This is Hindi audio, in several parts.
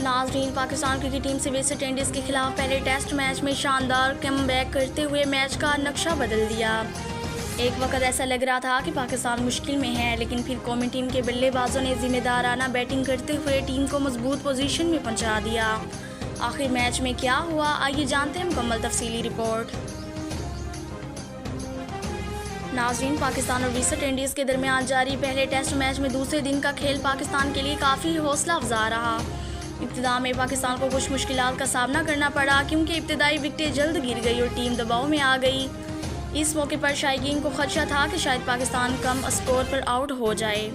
नाज़रीन, पाकिस्तान क्रिकेट टीम से वेस्ट इंडीज़ के खिलाफ पहले टेस्ट मैच में शानदार कमबैक करते हुए मैच का नक्शा बदल दिया। एक वक्त ऐसा लग रहा था कि पाकिस्तान मुश्किल में है, लेकिन फिर कौमी टीम के बल्लेबाजों ने जिम्मेदाराना बैटिंग करते हुए टीम को मजबूत पोजीशन में पहुंचा दिया। आखिर मैच में क्या हुआ, आइए जानते हैं मुकम्मल तफसीली रिपोर्ट। नाज़रीन, पाकिस्तान और वेस्ट इंडीज़ के दरमियान जारी पहले टेस्ट मैच में दूसरे दिन का खेल पाकिस्तान के लिए काफ़ी हौसला अफजा रहा। इब्तिदा में पाकिस्तान को कुछ मुश्किलात का सामना करना पड़ा, क्योंकि इब्तिदाई विकेटें जल्द गिर गई और टीम दबाव में आ गई। इस मौके पर शायकीन को खदशा था कि शायद पाकिस्तान कम स्कोर पर आउट हो जाए,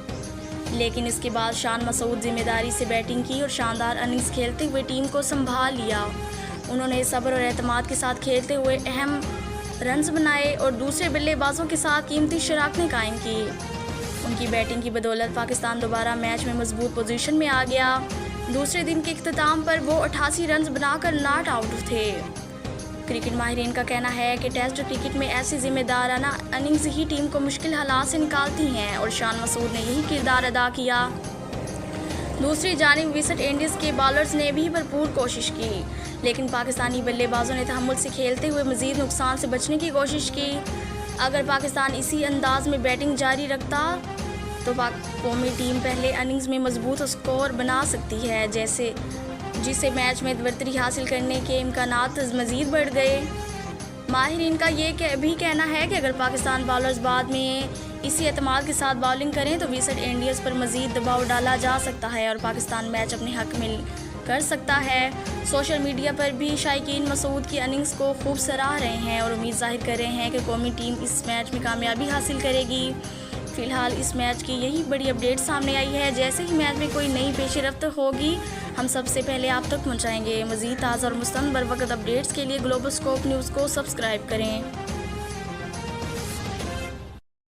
लेकिन इसके बाद शान मसूद जिम्मेदारी से बैटिंग की और शानदार इनिंग्स खेलते हुए टीम को संभाल लिया। उन्होंने सब्र और एतमाद के साथ खेलते हुए अहम रन्स बनाए और दूसरे बल्लेबाजों के साथ कीमती शराकतें कायम की। उनकी बैटिंग की बदौलत पाकिस्तान दोबारा मैच में मजबूत पोजीशन में आ गया। दूसरे दिन के इख्तिताम पर वो 88 रन्स बनाकर नॉट आउट थे। क्रिकेट माहिरीन का कहना है कि टेस्ट क्रिकेट में ऐसी जिम्मेदाराना इनिंग्स ही टीम को मुश्किल हालात से निकालती हैं और शान मसूद ने यही किरदार अदा किया। दूसरी जानिब वेस्ट इंडीज़ के बॉलर्स ने भी भरपूर कोशिश की, लेकिन पाकिस्तानी बल्लेबाजों ने तहम्मुल से खेलते हुए मज़ीद नुकसान से बचने की कोशिश की। अगर पाकिस्तान इसी अंदाज में बैटिंग जारी रखता तो कौमी टीम पहले इनिंग्स में मजबूत स्कोर बना सकती है, जिससे मैच में बरतरी हासिल करने के इम्कानात मज़ीद बढ़ गए। माहिरीन का ये भी कहना है कि अगर पाकिस्तान बॉलर्स बाद में इसी एतमाद के साथ बॉलिंग करें तो वेस्ट इंडीज़ पर मज़ीद दबाव डाला जा सकता है और पाकिस्तान मैच अपने हक में कर सकता है। सोशल मीडिया पर भी शायकीन मसूद की इनिंग्स को खूब सराह रहे हैं और उम्मीद जाहिर कर रहे हैं कि कौमी टीम इस मैच में कामयाबी हासिल करेगी। फ़िलहाल इस मैच की यही बड़ी अपडेट सामने आई है। जैसे ही मैच में कोई नई पेशरफ्त होगी हम सबसे पहले आप तक पहुंचाएंगे। मज़ीद ताज़ा और मुस्तंद बर वक्त अपडेट्स के लिए ग्लोबल स्कोप न्यूज़ को सब्सक्राइब करें।